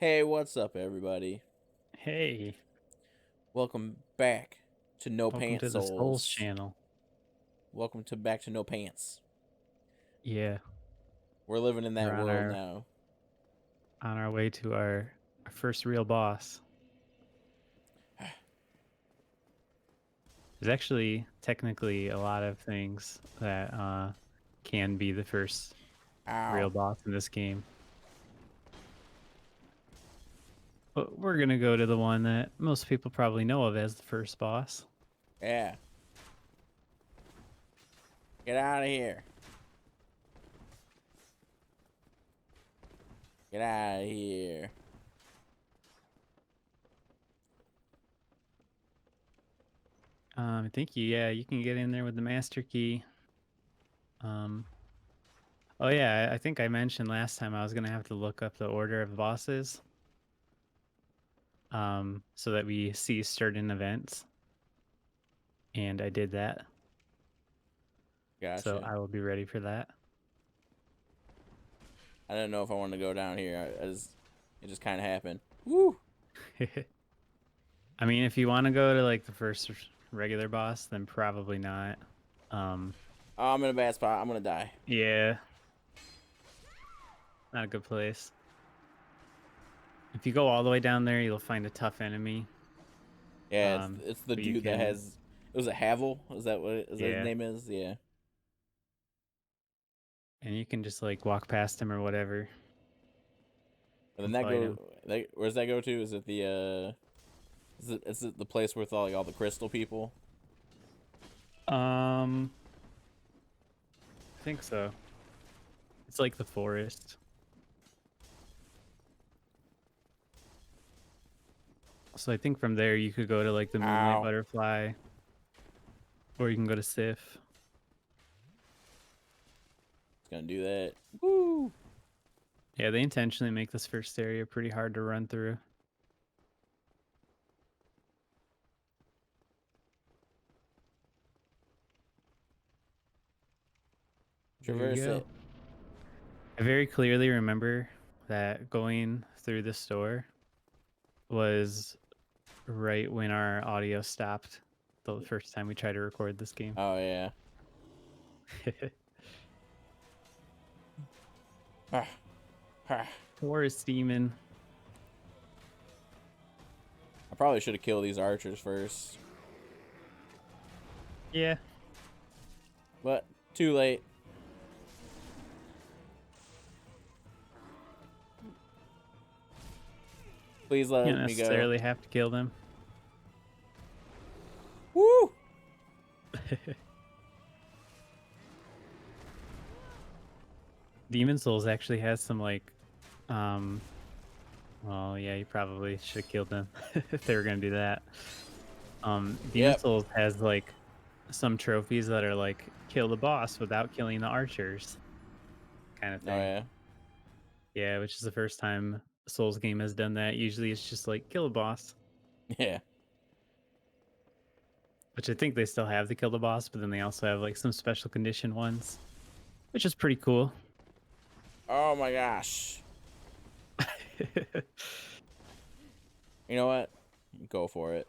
Hey, what's up, everybody? Hey, Welcome back to No welcome Pants to the Souls Souls. channel. Welcome to back to No Pants. Yeah, We're living in we're that world now. on our way to our first real boss. There's actually technically a lot of things that can be the first real Ow. boss in this game. But we're gonna go to the one that most people probably know of as the first boss. Yeah. Get out of here. Get out of here. I think you can get in there with the master key. Um, oh yeah, I think I mentioned last time I was gonna have to look up the order of bosses. So that we see certain events. And I did that. So Gotcha. I will be ready for that. I didn't know if I wanted to go down here. It just kind of happened. Woo. I mean, if you want to go to like the first regular boss, then probably not. Um, Oh, I'm in a bad spot. I'm gonna die. yeah, not a good place. If you go all the way down there, you'll find a tough enemy. Yeah, it's the But you dude that can, has. It was a Havel. Is that what his yeah, name is? Yeah. and you can just like walk past him or whatever And then and that fight go. him. Where's that go to? Is it the is it the place with all the crystal people? Um, I think so. It's like the forest. So I think from there you could go to like the Moonlight Ow. Butterfly, or you can go to Sif. It's gonna do that. Woo! Yeah, they intentionally make this first area pretty hard to run through. There you Traverse go. it. I very clearly remember that going through the store was right when our audio stopped the first time we tried to record this game. Oh yeah. Ah, ah. Forest demon. I probably should have killed these archers first, Yeah, but too late. Please you don't let me go. necessarily have to kill them. Woo! Demon Souls actually has some like um well, yeah, you probably should have killed them if they were gonna do that. Demon Yep. Souls has like some trophies that are like kill the boss without killing the archers kind of Oh thing. yeah. Yeah, which is the first time a Souls game has done that. Usually it's just like kill a boss, Yeah. which I think they still have the kill the boss, but then they also have like some special condition ones, which is pretty cool. Oh my gosh. You know what? Go for it.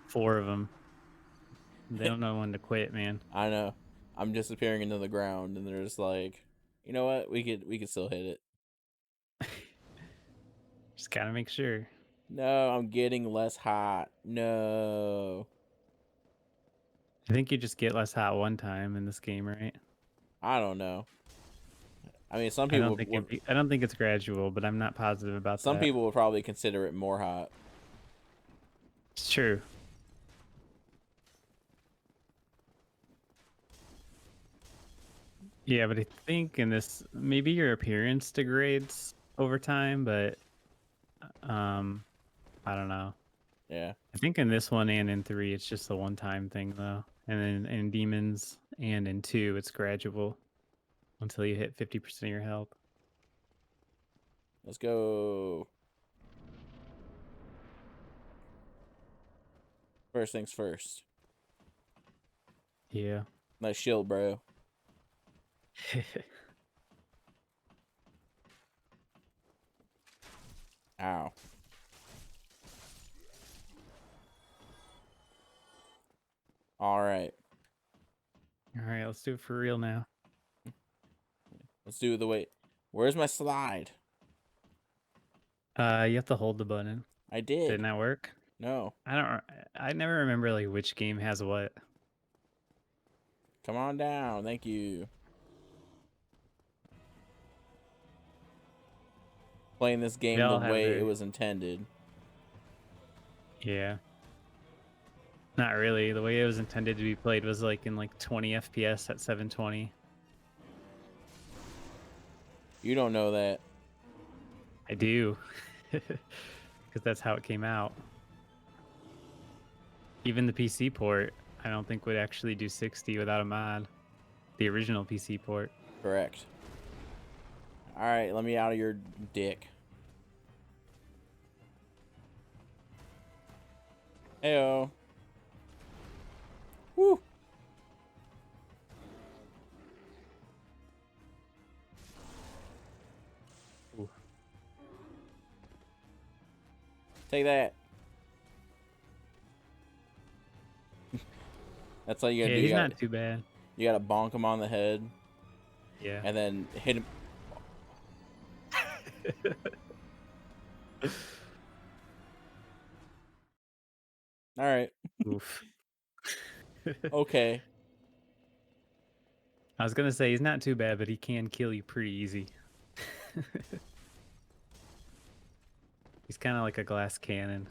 Four of them. They don't know when to quit, man. I know. I'm disappearing into the ground, and they're just like, you know what? We could still hit it. Just gotta make sure. No, I'm getting less hot. No. I think you just get less hot one time in this game, right? I don't know. I mean, I don't think I don't think it's gradual, but I'm not positive about some that. people would probably consider it more hot. It's true. Yeah, but I think in this maybe your appearance degrades over time, but um I don't know. Yeah. I think in this one and in 3 it's just a one-time thing though. And then in Demons and in 2 it's gradual until you hit 50% of your health. Let's go. First things first. Yeah. Nice shield, bro. Ow. All right. All right, let's do it for real now. Let's do it the way. Where's my slide? You have to hold the button. I did. Didn't that work? No. I never remember like which game has what. Come on down. Thank you. Playing this They game the all have way it their was intended. Yeah. Not really. The way it was intended to be played was like in like 20 FPS at 720. You don't know that. I do. Because that's how it came out. Even the PC port, I don't think would actually do 60 without a mod. The original PC port. Correct. All right, let me out of your dick. Heyo. Woo. Ooh. Take that. That's all you gotta Yeah, do. he's not too bad. You gotta bonk him on the head. Yeah. And then hit him. All right. Oof. Okay. I was gonna say he's not too bad, but he can kill you pretty easy. He's kind of like a glass cannon.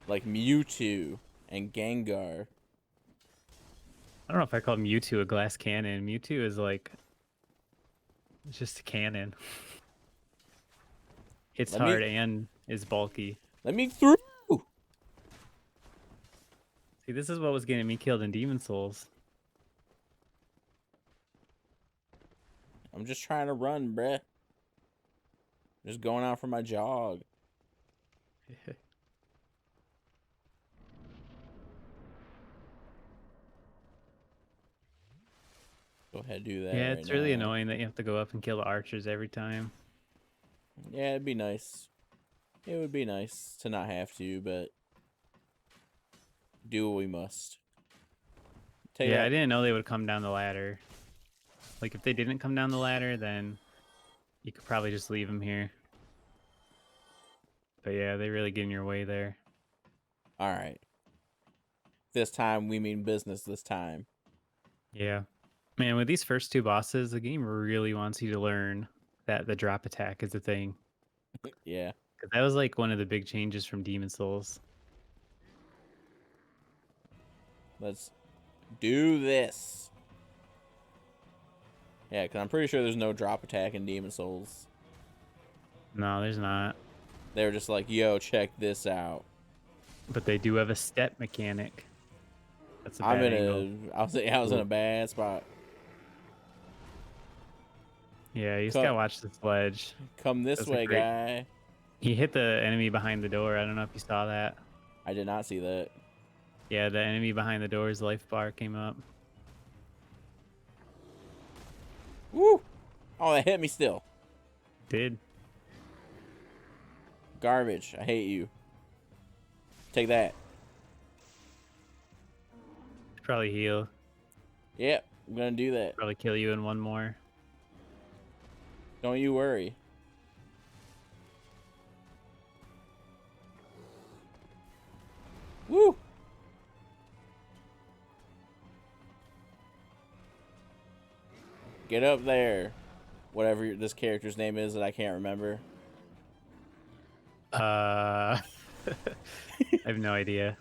Like Mewtwo and Gengar. I don't know if I call Mewtwo a glass cannon. Mewtwo is like it's just a cannon. Hits hard and is bulky. Let me through. See, this is what was getting me killed in Demon Souls. I'm just trying to run, bruh. Just going out for my jog. Go ahead, do that. Yeah, right it's really now. annoying that you have to go up and kill the archers every time. Yeah, it'd be nice. It would be nice to not have to, but do what we must. Take Yeah, that. I didn't know they would come down the ladder. Like, if they didn't come down the ladder, then you could probably just leave them here. But yeah, they really get in your way there. All right. This time we mean business this time. Yeah. Man, with these first two bosses, the game really wants you to learn that the drop attack is a thing. Yeah. Because that was like one of the big changes from Demon Souls. Let's do this. Yeah, because I'm pretty sure there's no drop attack in Demon Souls. No, there's not. They were just like, yo, check this out. But they do have a step mechanic. That's a I'm bad in angle. I was in a bad spot. Yeah, you just gotta watch this ledge. Come this way, guy. He hit the enemy behind the door. I don't know if you saw that. I did not see that. Yeah, the enemy behind the door's life bar came up. Woo! Oh, that hit me still. Did. Garbage. I hate you. Take that. Probably heal. Yep, I'm gonna do that. Probably kill you in one more. Don't you worry. Woo! Get up there. Whatever this character's name is that I can't remember. I have no idea.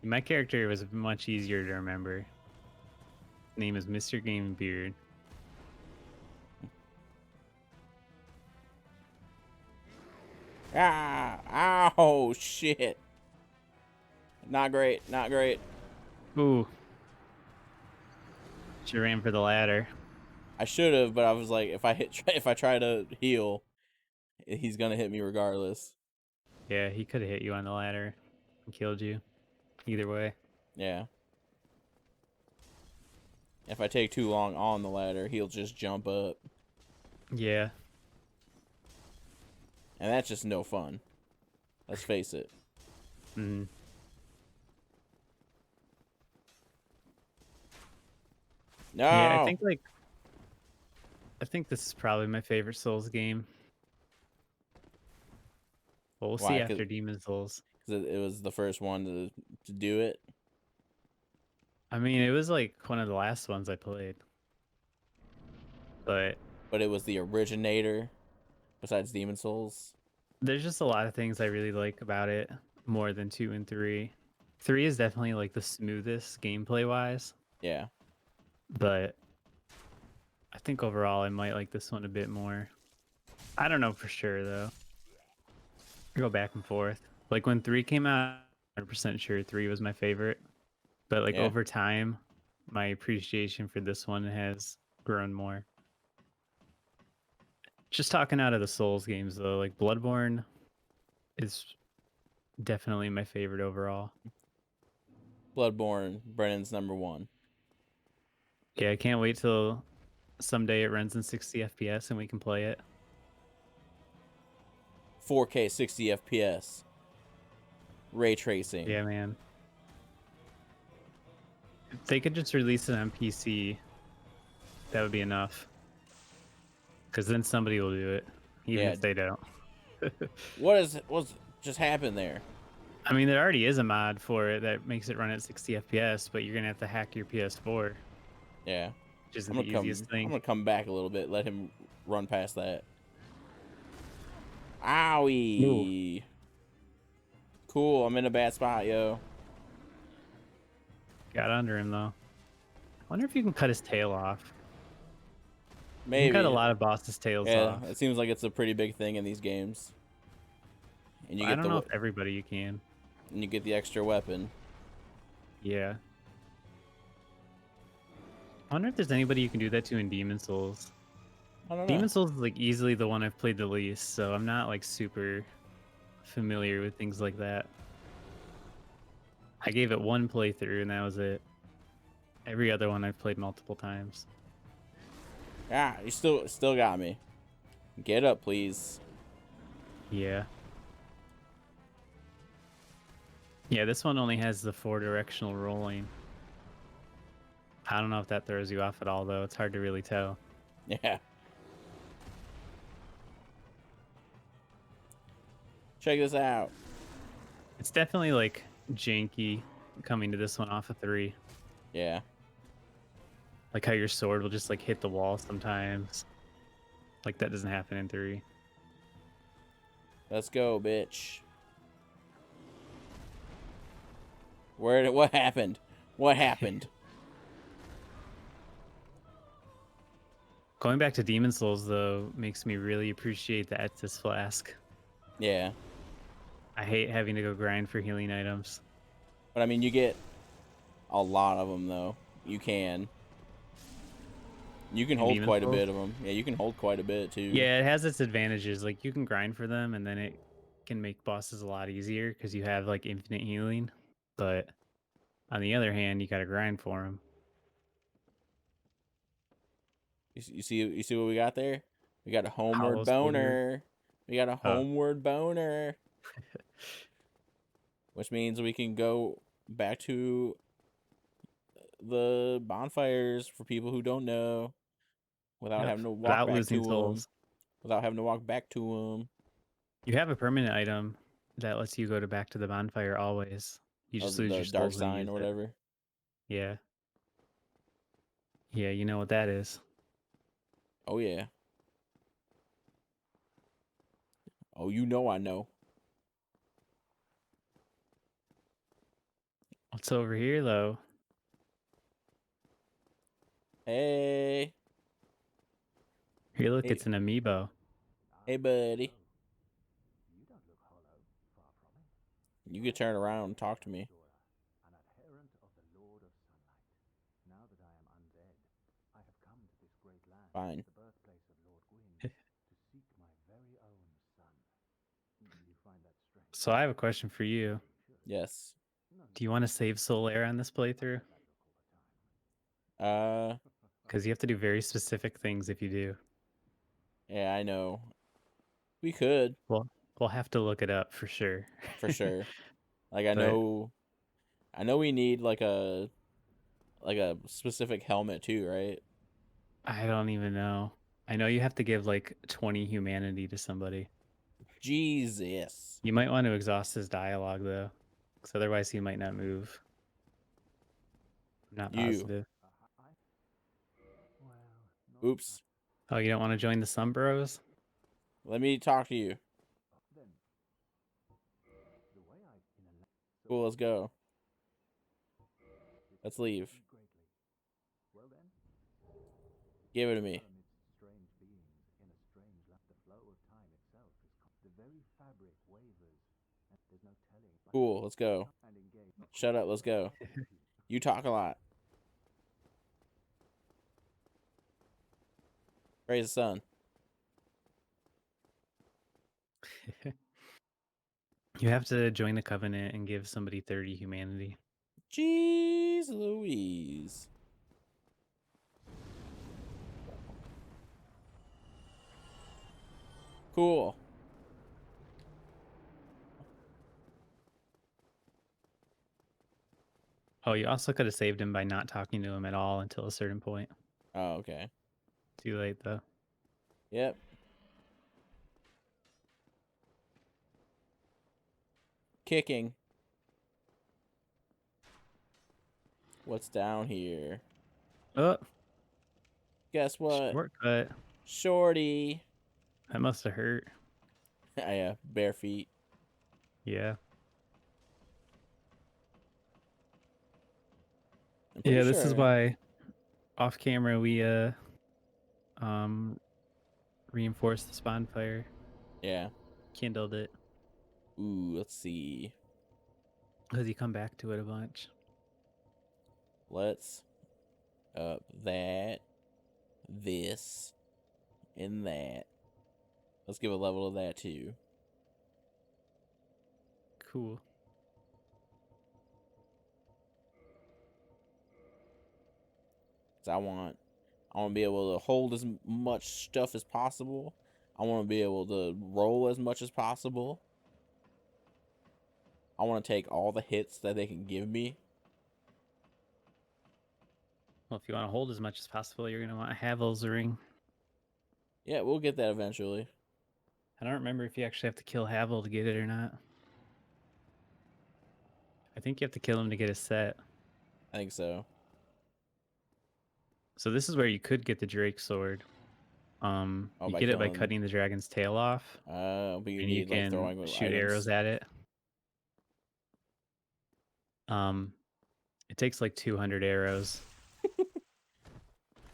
My character was much easier to remember. His name is Mr. Game Beard. Ah! Ow! Shit! Not great. Not great. Ooh. She ran for the ladder. I should have, but I was like, if I try to heal, he's gonna hit me regardless. Yeah, he could have hit you on the ladder and killed you. Either way. Yeah. If I take too long on the ladder, he'll just jump up. Yeah. And that's just no fun. Let's face it. Mm. No! Yeah, I think this is probably my favorite Souls game. Well, we'll see Why? after Demon Souls. Because it was the first one to do it. I mean, it was like one of the last ones I played. But it was the originator besides Demon Souls. there's just a lot of things I really like about it more than 2 and 3. 3 is definitely like the smoothest gameplay wise, Yeah. but I think overall I might like this one a bit more. I don't know for sure though. I go back and forth. Like when 3 came out, 100% sure 3 was my favorite. But like Yeah. over time, my appreciation for this one has grown more. Just talking out of the Souls games though, like Bloodborne is definitely my favorite overall. Bloodborne, Brennan's #1. Yeah, I can't wait till someday it runs in 60 FPS and we can play it. 4K 60 FPS. Ray tracing. Yeah, man. If they could just release it on PC, that would be enough. Because then somebody will do it, even Yeah. if they don't. What's just happened there? I mean, there already is a mod for it that makes it run at 60 FPS, but you're going to have to hack your PS4. Yeah. Which isn't the easiest thing. I'm gonna come back a little bit, let him run past that. Owie. Ooh. Cool, I'm in a bad spot, yo. Got under him, though. I wonder if you can cut his tail off. Maybe. You can cut a lot of bosses' tails off. Yeah, it seems like it's a pretty big thing in these games. And you I don't know if everybody you can. And you get the extra weapon. Yeah. I wonder if there's anybody you can do that to in Demon Souls. I don't know. Demon Souls is like easily the one I've played the least, so I'm not like super familiar with things like that. I gave it one playthrough and that was it. Every other one I've played multiple times. Ah, you still got me. Get up, please. Yeah. Yeah, this one only has the 4-directional rolling. I don't know if that throws you off at all, though. It's hard to really tell. Yeah. Check this out. It's definitely, like, janky coming to this one off of 3. Yeah. Like how your sword will just, like, hit the wall sometimes. Like, that doesn't happen in 3. Let's go, bitch. What happened? What happened? Going back to Demon Souls, though, makes me really appreciate the Estus Flask. Yeah. I hate having to go grind for healing items. But, I mean, you get a lot of them, though. You can. You can hold quite a bit of them. Yeah, you can hold quite a bit, too. Yeah, it has its advantages. Like, you can grind for them, and then it can make bosses a lot easier because you have, like, infinite healing. But on the other hand, you gotta grind for them. You see what we got there? We got a homeward Hollow boner. We got a homeward boner. Which means we can go back to the bonfires for people who don't know without having to walk back to them. Without having to walk back to them. You have a permanent item that lets you go back to the bonfire always. You just lose your dark souls sign or whatever. Yeah. Yeah, you know what that is. Oh, yeah. Oh, you know I know. What's over here, though? Hey. Here, look, it's an amiibo. Hey, buddy. You can turn around and talk to me. Fine. So I have a question for you. Yes. Do you want to save Soul Air on this playthrough? Because you have to do very specific things if you do. Yeah, I know. We could Well, we'll have to look it up for sure. for sure. Like I But know we need like a specific helmet too, right? I don't even know. I know you have to give like 20 humanity to somebody. Jesus. You might want to exhaust his dialogue though, because otherwise he might not move. I'm not You. positive. Oops. Oh, you don't want to join the Sunbros? Let me talk to you. Cool, let's go. Let's leave. Give it to me. Cool, let's go. Shut up, let's go. You talk a lot. Praise the sun. You have to join the Covenant and give somebody 30 humanity. Jeez Louise. Cool. Oh, you also could have saved him by not talking to him at all until a certain point. Oh, okay. Too late though. Yep. Kicking. What's down here? Oh, Guess what? shortcut. Shorty. That must have hurt. Yeah, bare feet. Yeah. I'm pretty Yeah, this is sure. why off camera we um reinforced the spawn fire. Yeah. Kindled it. Ooh, let's see. Because you come back to it a bunch. Let's up that, this, and that. Let's give a level of that too. Cool. Cause I want to be able to hold as much stuff as possible. I want to be able to roll as much as possible. I want to take all the hits that they can give me. Well, if you want to hold as much as possible, you're going to want Havel's ring. Yeah, we'll get that eventually. I don't remember if you actually have to kill Havel to get it or not. I think you have to kill him to get a set. I think so. So this is where you could get the Drake sword. Oh, You by get it by killing. cutting the dragon's tail off. But you And you need like can throwing shoot items. arrows at it. It takes like 200 arrows.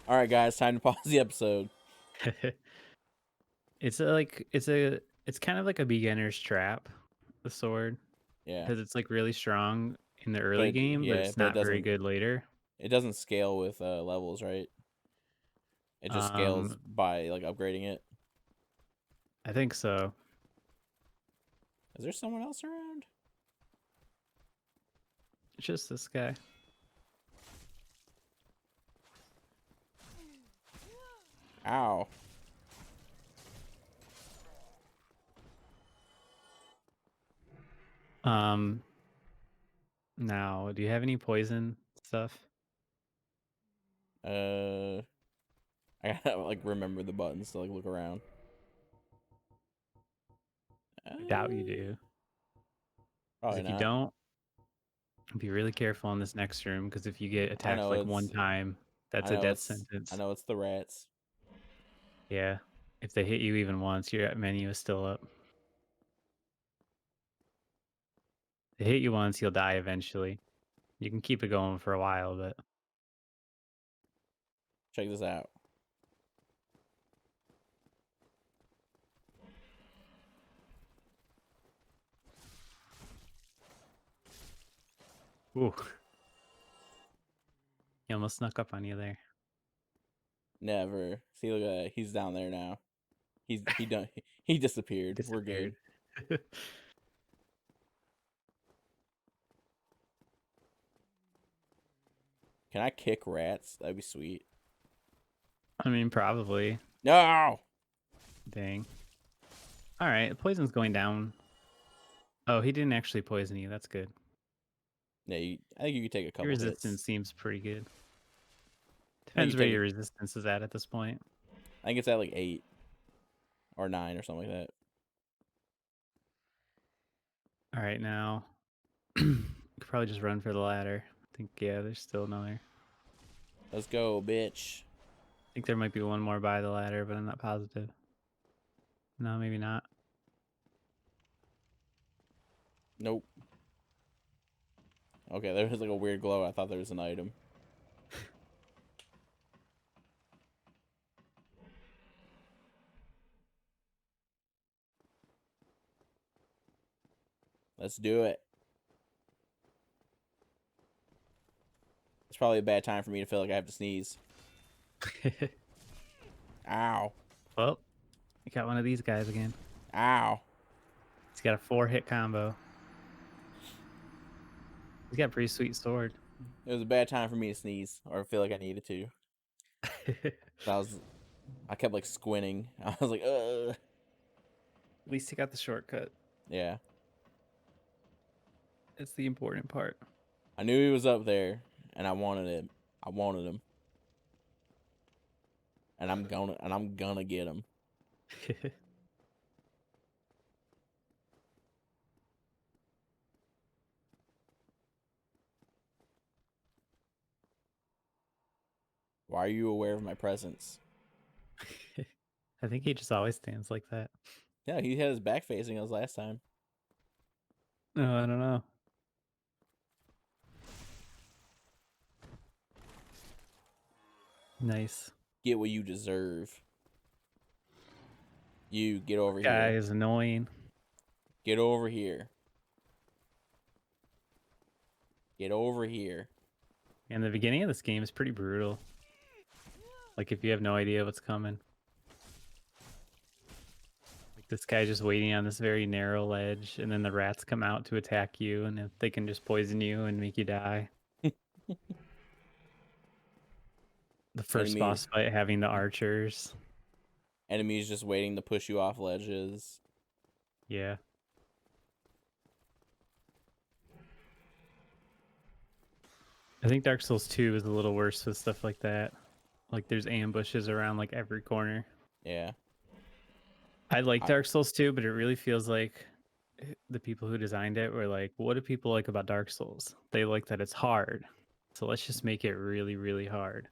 All right, guys, time to pause the episode. It's kind of like a beginner's trap, the sword. Yeah. Because it's like really strong in the early game, but it's but not very good later. It doesn't scale with levels, right? It just scales by like upgrading it. I think so. Is there someone else around? It's just this guy. Ow. Now, do you have any poison stuff? I gotta like remember the buttons to like look around. I doubt you do. Probably If you not. don't, be really careful in this next room, because if you get attacked like one time, that's a death sentence. I know it's the rats. Yeah. If they hit you even once, your menu is still up. They hit you once, you'll die eventually. You can keep it going for a while, but Check this out. ooh. He almost snuck up on you there. Never. See, look at that. He's down there now. He done. He disappeared. We're good. Can I kick rats? That'd be sweet. I mean, probably. No! Dang. All right, the poison's going down. Oh, he didn't actually poison you. That's good. Yeah, I think you could take a Your couple resistance hits. seems pretty good. I think Depends you where take your resistance is at this point. I think it's at like 8 or 9 or something like that. All right, now you could probably just run for the ladder. I think, yeah, there's still another. Let's go, bitch. I think there might be one more by the ladder, but I'm not positive. No, maybe not. Nope. Okay, there was like a weird glow. I thought there was an item. Let's do it. It's probably a bad time for me to feel like I have to sneeze. Ow. Well, you got one of these guys again. Ow. He's got a 4-hit combo. He's got a pretty sweet sword. It was a bad time for me to sneeze or feel like I needed to. I kept like squinting. I was like, ugh. At least he got the shortcut. Yeah. That's the important part. I knew he was up there and I wanted him. I wanted him. And I'm gonna get him. Why are you aware of my presence? I think he just always stands like that. Yeah, he had his back facing us last time. No, I don't know. Nice. Get what you deserve. You get over Guy here. is annoying. Get over here. Get over here. And the beginning of this game is pretty brutal. Like if you have no idea what's coming. Like this guy just waiting on this very narrow ledge, and then the rats come out to attack you, and they can just poison you and make you die. The first boss fight having the archers. Enemies just waiting to push you off ledges. Yeah. I think Dark Souls 2 is a little worse with stuff like that. Like there's ambushes around like every corner. Yeah. I like Dark Souls 2, but it really feels like the people who designed it were like, what do people like about Dark Souls? They like that it's hard. So let's just make it really, really hard.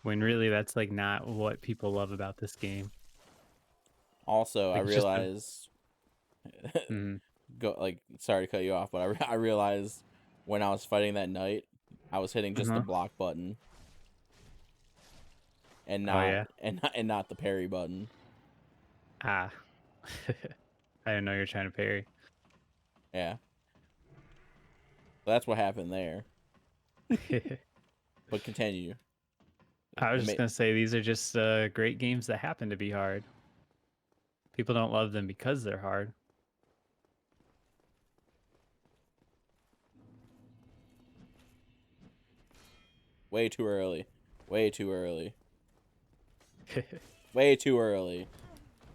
When really that's like not what people love about this game. Also, Like, I realized sorry to cut you off, but I realized when I was fighting that knight, I was hitting just the block button. And not and not the parry button. Ah. I didn't know you were trying to parry. Yeah. That's what happened there. But continue. I was just going to say, these are just great games that happen to be hard. People don't love them because they're hard. Way too early. Way too early. Way too early.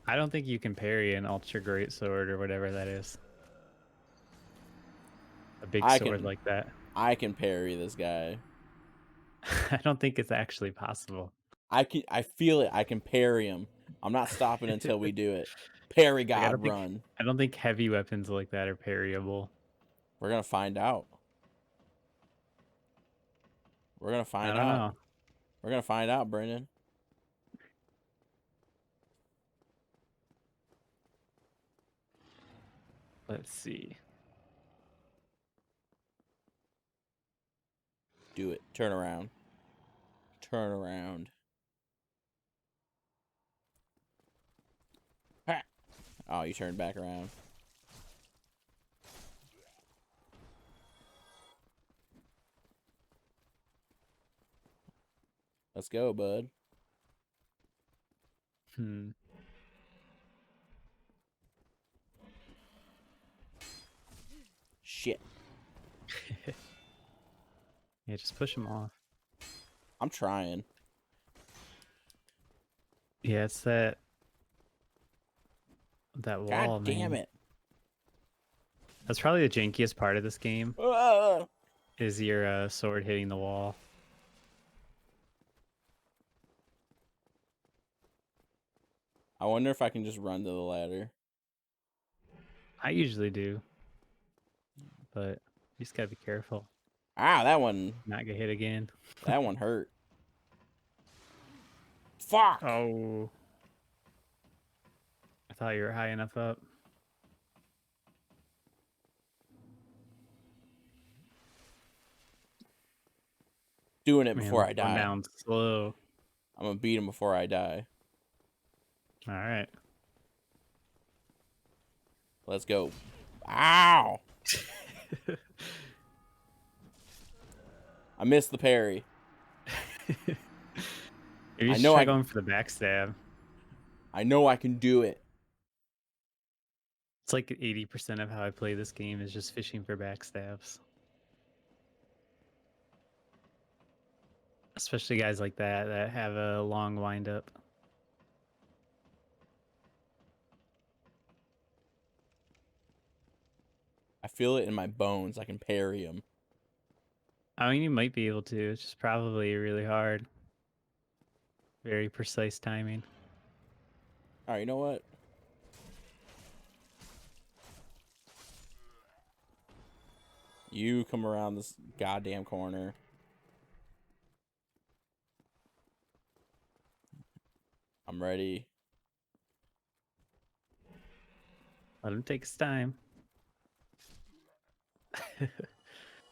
I don't think you can parry an ultra great sword or whatever that is. A big sword like that. I can parry this guy. I don't think it's actually possible. I feel it. I can parry him. I'm not stopping until we do it. Parry God, run. I don't think heavy weapons like that are parryable. We're gonna find out. We're gonna find out. I don't know. We're gonna find out, Brendan. Let's see. Do it. Turn around. Turn around. Ha! Oh, you turned back around. Let's go, bud. Shit. Yeah, just push them off. I'm trying. Yeah, it's that wall, God damn man. it. That's probably the jankiest part of this game. Ah! Is your sword hitting the wall? I wonder if I can just run to the ladder. I usually do, but you just gotta be careful. Ah, that one. Not get hit again. That one hurt. Fuck. Oh. I thought you were high enough up. Doing it Man, before I going die. down slow. I'm gonna beat him before I die. All right. Let's go. Ow! I missed the parry. Maybe you should know try I- going for the backstab. I know I can do it. It's like 80% of how I play this game is just fishing for backstabs. Especially guys like that have a long wind up. I feel it in my bones. I can parry him. I mean, you might be able to. It's just probably really hard. Very precise timing. All right, you know what? You come around this goddamn corner. I'm ready. Let him take his time.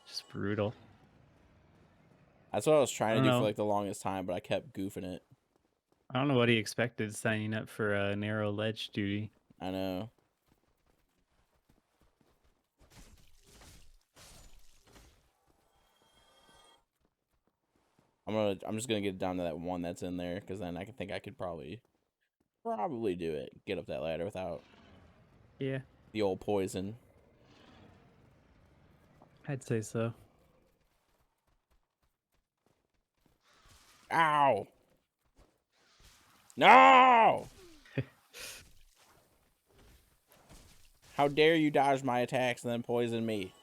Just brutal. That's what I was trying to I don't do for know. like the longest time, but I kept goofing it. I don't know what he expected signing up for a narrow ledge duty. I know. I'm just gonna get down to that one that's in there, because then I can think I could probably do it. Get up that ladder without Yeah, the old poison. I'd say so. Ow! No! How dare you dodge my attacks and then poison me?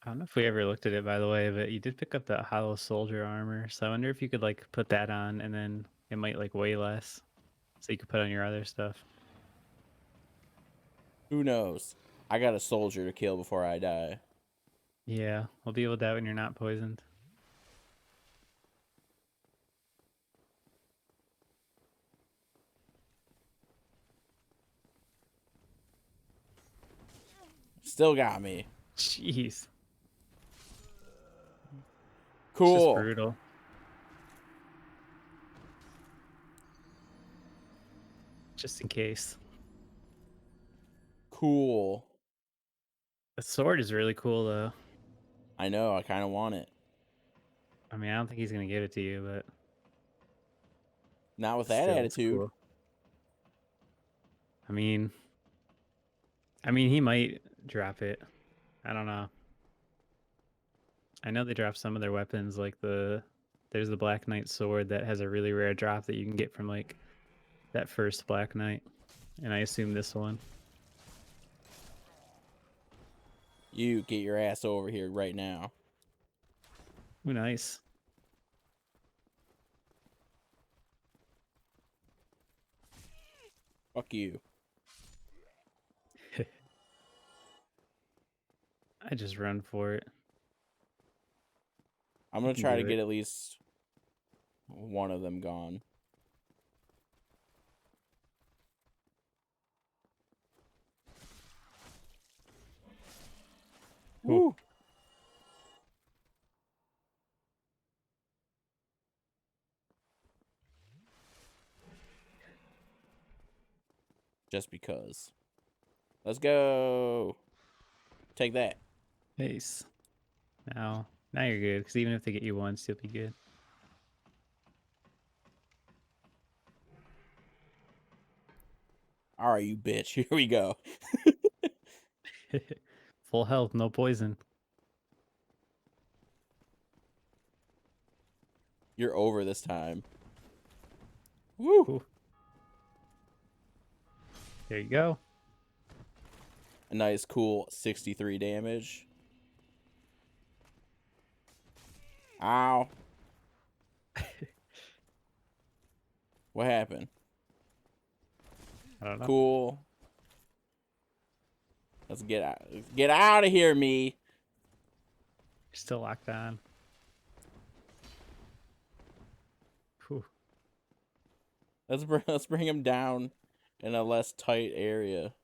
I don't know if we ever looked at it, by the way, but you did pick up that hollow soldier armor. So I wonder if you could like put that on, and then it might like weigh less, so you could put on your other stuff. Who knows? I got a soldier to kill before I die. Yeah, we'll deal with that when you're not poisoned. Still got me. Jeez, it's just Cool. brutal. Just in case. Cool. The sword is really cool, though. I know, I kind of want it. I mean, I don't think he's gonna give it to you, but Not with that still, it's attitude. cool. I mean, he might drop it. I don't know. I know they drop some of their weapons, like there's the Black Knight sword that has a really rare drop that you can get from like that first Black Knight, and I assume this one. You get your ass over here right now. Ooh, nice. Fuck you. I just run for it. I'm gonna can try do to get it. at least one of them gone. Ooh. Woo! Just because. Let's go. Take that. Nice. Now you're good, because even if they get you once, you'll be good. All right, you bitch. Here we go. Full health, no poison. You're over this time. Woo! Ooh. There you go. A nice, cool 63 damage. Ow. What happened? I don't know. Cool. Let's get out. Get out of here, me. You're still locked on. Whew. Let's bring him down in a less tight area.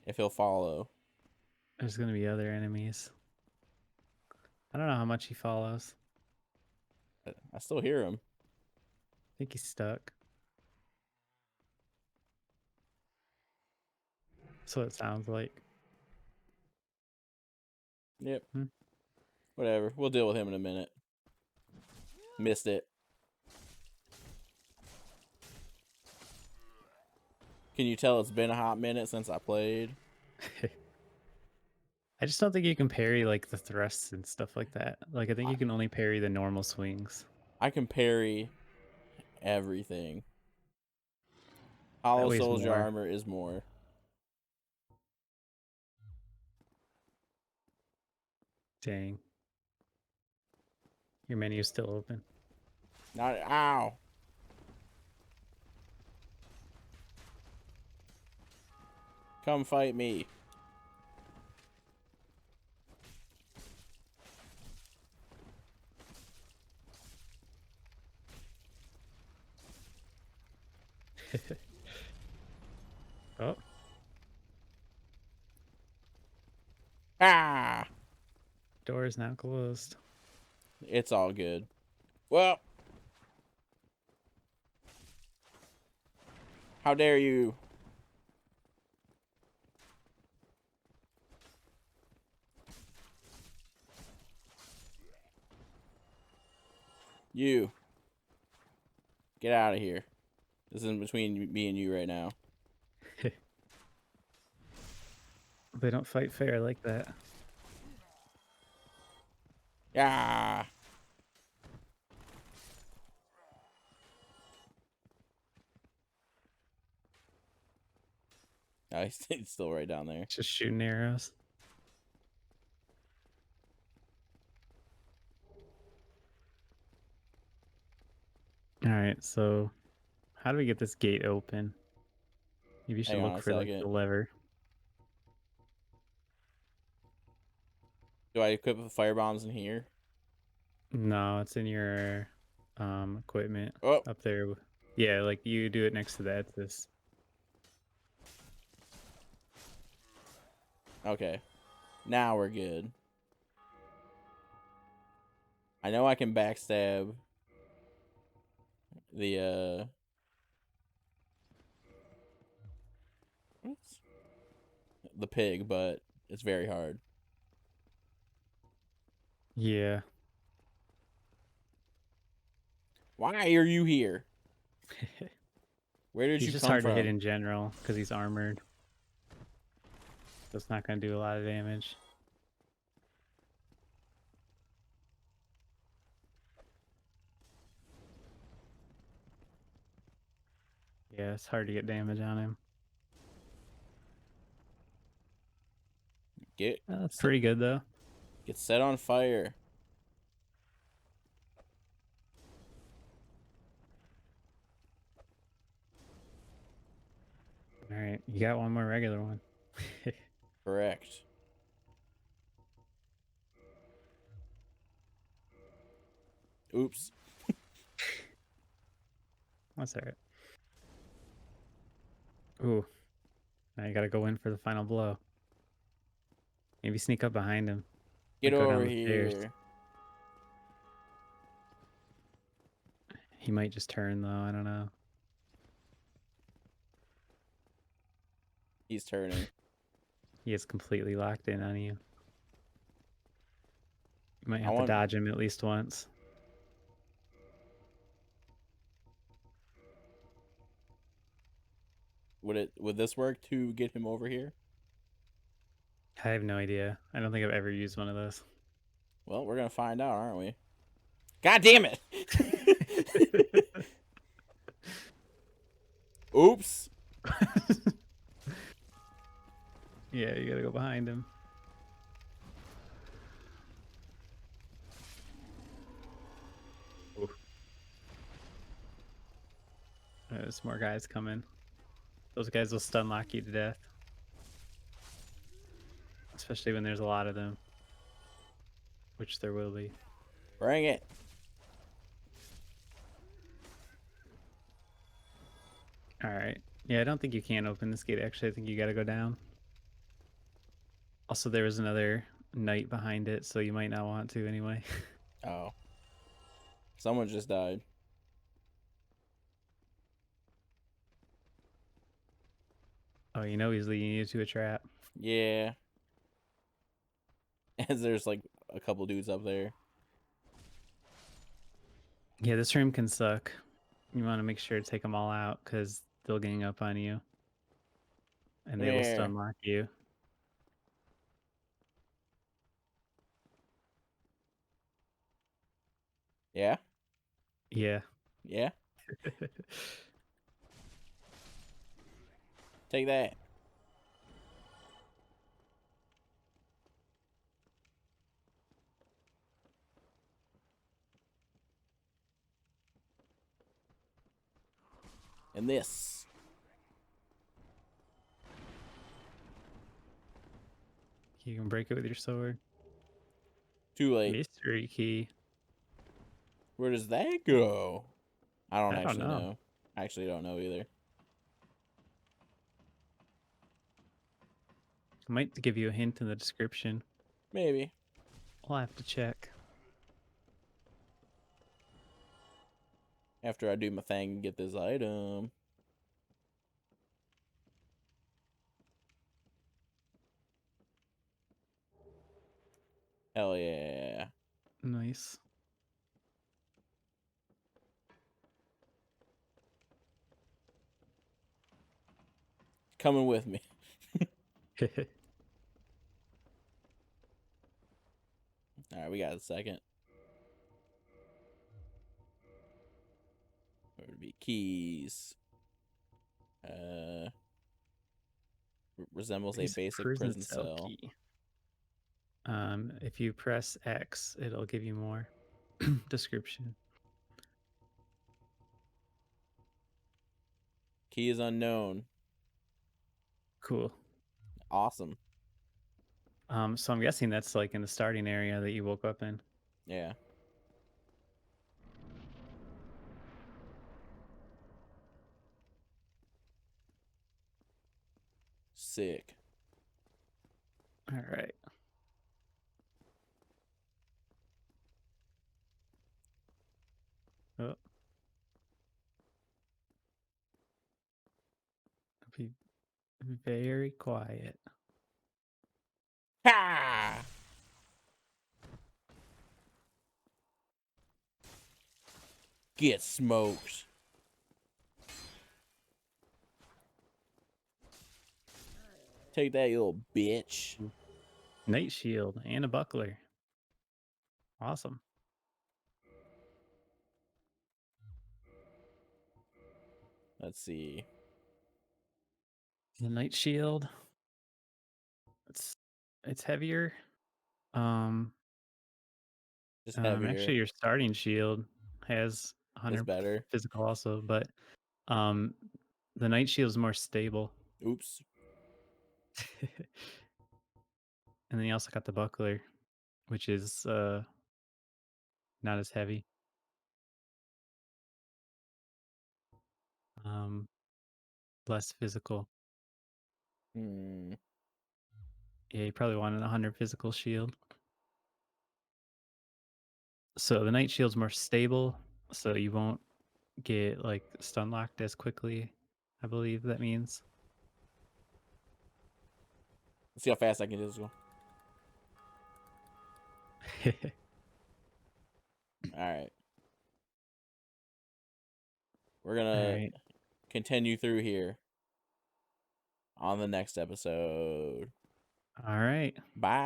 If he'll follow. There's gonna be other enemies. I don't know how much he follows. I still hear him. I think he's stuck. That's what it sounds like. Yep. Hmm. Whatever. We'll deal with him in a minute. Missed it. Can you tell it's been a hot minute since I played? I just don't think you can parry like the thrusts and stuff like that. Like I think you can only parry the normal swings. I can parry everything. That Hollow weighs Soldier more. armor is more. Dang. Your menu's still open. Not ow. Come fight me. Oh, Ah. door is now closed. It's all good. Well. How dare you? You. Get out of here. This isn't between me and you right now. They don't fight fair like that. Yeah. Oh, he's still right down there. Just shooting arrows. All right, so how do we get this gate open? Maybe you should Hang on look a for like second. the lever. Do I equip the fire bombs in here? No, it's in your equipment Oh, up there. Yeah, like you do it next to that. This. okay. Now we're good. I know I can backstab the oops, the pig, but it's very hard. Yeah. Why are you here? Where did He's you just come hard to hit from? in general because he's armored. So it's not going to do a lot of damage. Yeah, it's hard to get damage on him. Get That's set, pretty good though. get set on fire. All right, you got one more regular one. Correct. Oops. That's all right. Ooh, now you got to go in for the final blow. Maybe sneak up behind him. Get Like go over down the stairs. here. He might just turn though. I don't know. He's turning. He is completely locked in on you. You might I have to want. dodge him at least once. Would this work to get him over here? I have no idea. I don't think I've ever used one of those. Well, we're gonna find out, aren't we? God damn it! Oops. Yeah, you gotta go behind him. Oof. There's more guys coming. Those guys will stun lock you to death. Especially when there's a lot of them. Which there will be. Bring it. Alright. Yeah, I don't think you can open this gate, actually. I think you gotta go down. Also, there was another knight behind it, so you might not want to anyway. Oh. Someone just died. Oh, you know he's leading you to a trap. Yeah. As there's like a couple dudes up there. Yeah, this room can suck. You want to make sure to take them all out, because they'll gang up on you. And Come they will here. stun lock you. Yeah? Yeah. Yeah? Take that. And this. You can break it with your sword. Too late. Mystery key. Where does that go? I don't I don't actually know. know. I actually don't know either. I might give you a hint in the description. Maybe. I'll have to check. After I do my thing and get this item. Hell yeah. Nice. Coming with me. Alright, we got a second. Where would be keys? Resembles a basic prison cell. Key. If you press X, it'll give you more description. Key is unknown. Cool. Awesome. So I'm guessing that's like in the starting area that you woke up in. Yeah. Sick. All right. Oh. Be very quiet. Ha! Get smoked. Take that, you little bitch. Night shield and a buckler. Awesome. Let's see. The night shield. It's heavier. Just heavier. Actually, your starting shield has Is 100 better. physical also, but the night shield is more stable. Oops. And then you also got the buckler, which is not as heavy. Less physical. Hmm. Yeah, you probably wanted a 100 physical shield. So the night shield's more stable, so you won't get like stun locked as quickly, I believe that means. Let's see how fast I can do this one. Alright. We're gonna Alright. continue through here on the next episode. All right.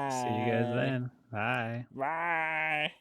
See you guys Bye. then. Bye. Bye.